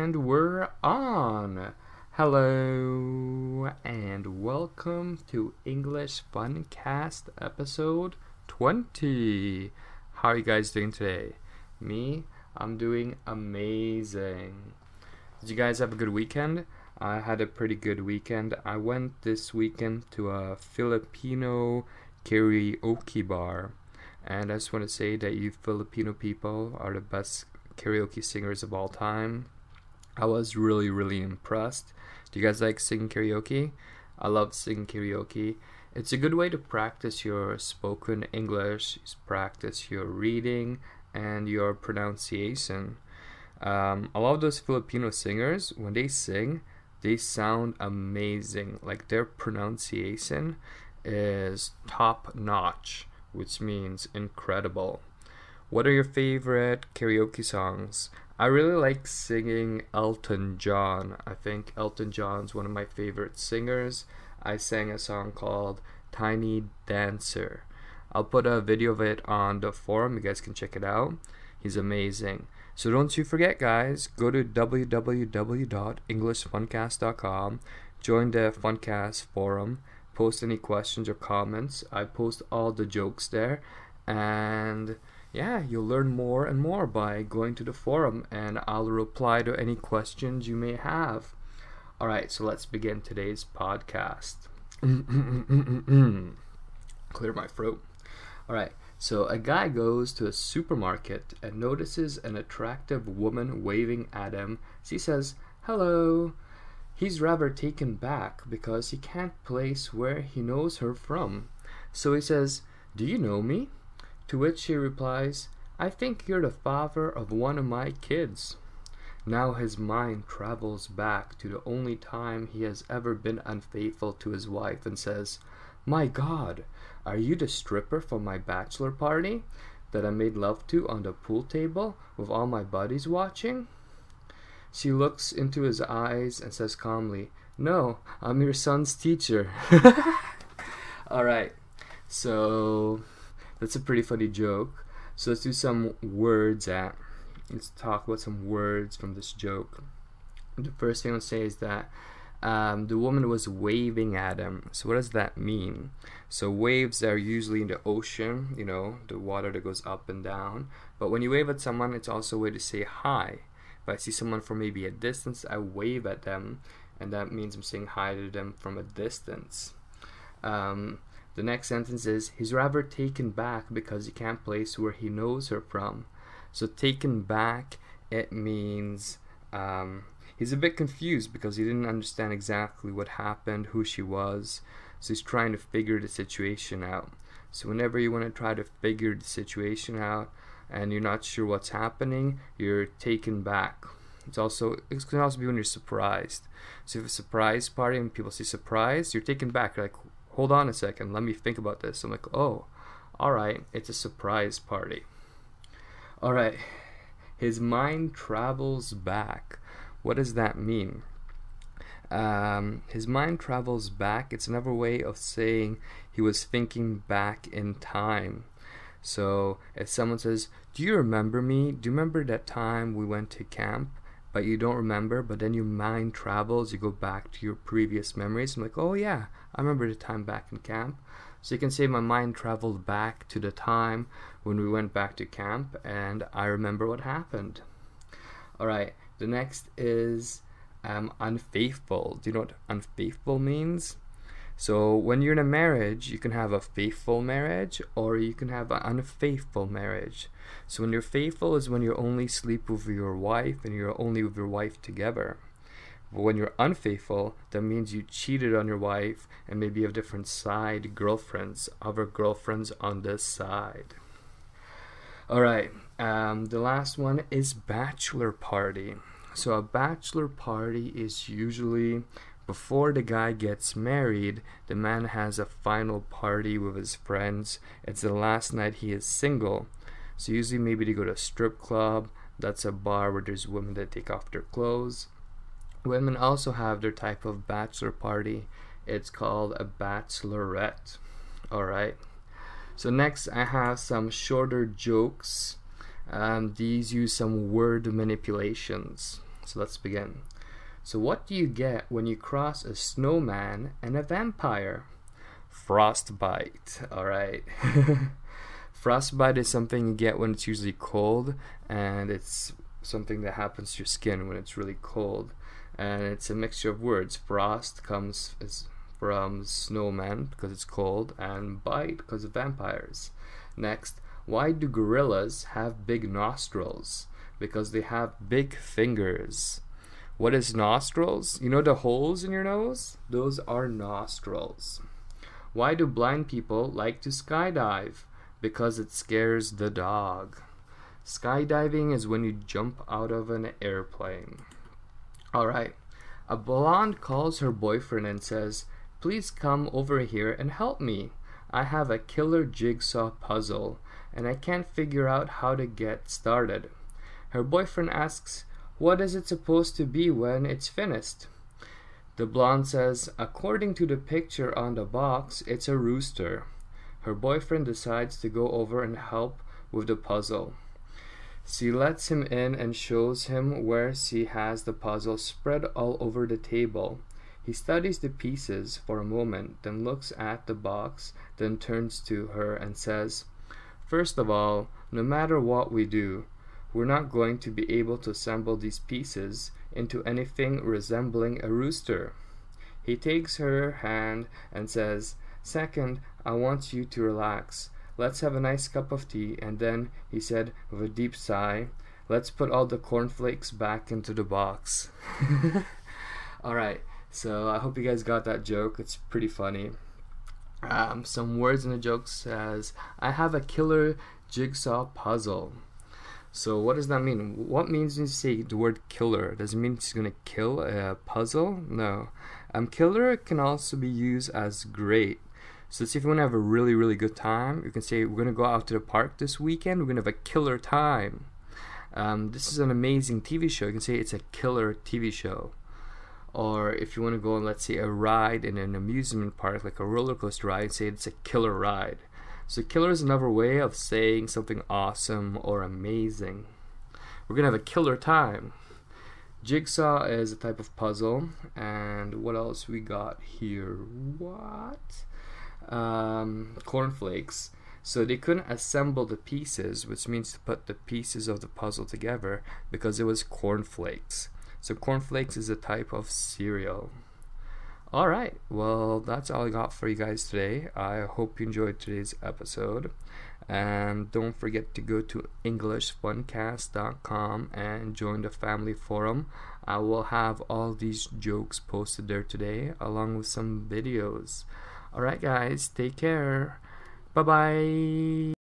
And we're on. Hello and welcome to English Funcast episode 20. How are you guys doing today? Me, I'm doing amazing. Did you guys have a good weekend? I had a pretty good weekend. I went this weekend to a Filipino karaoke bar. And I just want to say that you Filipino people are the best karaoke singers of all time. I was really impressed. Do you guys like singing karaoke? I love singing karaoke. It's a good way to practice your spoken English, practice your reading, and your pronunciation. A lot of those Filipino singers, when they sing, they sound amazing. Like their pronunciation is top notch, which means incredible. What are your favorite karaoke songs? I really like singing Elton John. I think Elton John's one of my favorite singers. I sang a song called Tiny Dancer. I'll put a video of it on the forum. You guys can check it out. He's amazing. So don't you forget, guys, go to www.englishfuncast.com, join the Funcast forum, post any questions or comments. I post all the jokes there, and yeah, you'll learn more and more by going to the forum, and I'll reply to any questions you may have. Alright, so let's begin today's podcast. Clear my throat. Alright, so a guy goes to a supermarket and notices an attractive woman waving at him. She says, "Hello." He's rather taken back because he can't place where he knows her from. So he says, "Do you know me?" To which she replies, "I think you're the father of one of my kids." Now his mind travels back to the only time he has ever been unfaithful to his wife and says, "My God, are you the stripper from my bachelor party that I made love to on the pool table with all my buddies watching?" She looks into his eyes and says calmly, "No, I'm your son's teacher." Alright, so that's a pretty funny joke. So let's do some words let's talk about some words from this joke. The first thing I'll say is that the woman was waving at him. So what does that mean? So waves are usually in the ocean, you know, the water that goes up and down. But when you wave at someone, it's also a way to say hi. If I see someone from maybe a distance, I wave at them, and that means I'm saying hi to them from a distance. The next sentence is, he's rather taken back because he can't place where he knows her from. So taken back, it means he's a bit confused because he didn't understand exactly what happened, who she was. So he's trying to figure the situation out. So whenever you want to try to figure the situation out and you're not sure what's happening, you're taken back. It can also be when you're surprised. So if a surprise party and people say surprise, you're taken back. You're like, hold on a second, let me think about this. I'm like, oh, alright, it's a surprise party. Alright, his mind travels back. What does that mean? His mind travels back. It's another way of saying he was thinking back in time. So if someone says, "Do you remember me? Do you remember that time we went to camp?" But you don't remember, but then your mind travels, you go back to your previous memories. I'm like, oh yeah, I remember the time back in camp. So you can say my mind traveled back to the time when we went back to camp and I remember what happened. Alright, the next is unfaithful. Do you know what unfaithful means? So when you're in a marriage, you can have a faithful marriage or you can have an unfaithful marriage. So when you're faithful is when you only sleep with your wife and you're only with your wife together. But when you're unfaithful, that means you cheated on your wife and maybe you have different side girlfriends, other girlfriends on this side. Alright, the last one is bachelor party. So a bachelor party is usually before the guy gets married. The man has a final party with his friends. It's the last night he is single. So usually maybe they go to a strip club. That's a bar where there's women that take off their clothes. Women also have their type of bachelor party. It's called a bachelorette. Alright. So next I have some shorter jokes. These use some word manipulations. So let's begin. So what do you get when you cross a snowman and a vampire? Frostbite. Alright. Frostbite is something you get when it's usually cold, and it's something that happens to your skin when it's really cold. And it's a mixture of words. Frost comes from snowman because it's cold, and bite because of vampires. Next, why do gorillas have big nostrils? Because they have big fingers. What is nostrils? You know the holes in your nose? Those are nostrils. Why do blind people like to skydive? Because it scares the dog. Skydiving is when you jump out of an airplane. Alright. A blonde calls her boyfriend and says, "Please come over here and help me. I have a killer jigsaw puzzle, and I can't figure out how to get started." Her boyfriend asks, "What is it supposed to be when it's finished?" The blonde says, "According to the picture on the box, it's a rooster." Her boyfriend decides to go over and help with the puzzle. She lets him in and shows him where she has the puzzle spread all over the table. He studies the pieces for a moment, then looks at the box, then turns to her and says, "First of all, no matter what we do, we're not going to be able to assemble these pieces into anything resembling a rooster." He takes her hand and says, "Second, I want you to relax. Let's have a nice cup of tea," and then he said with a deep sigh, "Let's put all the cornflakes back into the box." Alright, so I hope you guys got that joke. It's pretty funny. Some words in the joke says, "I have a killer jigsaw puzzle." So what does that mean? What means when you say the word killer? Does it mean she's gonna kill a puzzle? No. Killer can also be used as great. So let's see, if you want to have a really, really good time, you can say, "We're going to go out to the park this weekend. We're going to have a killer time." This is an amazing TV show. You can say it's a killer TV show. Or if you want to go on, let's say, a ride in an amusement park, like a roller coaster ride, say it's a killer ride. So killer is another way of saying something awesome or amazing. We're going to have a killer time. Jigsaw is a type of puzzle. And what else we got here? What? Cornflakes. So they couldn't assemble the pieces, which means to put the pieces of the puzzle together, because it was cornflakes. So cornflakes is a type of cereal. Alright, well, that's all I got for you guys today. I hope you enjoyed today's episode. And don't forget to go to EnglishFuncast.com and join the family forum. I will have all these jokes posted there today, along with some videos. Alright guys, take care. Bye bye.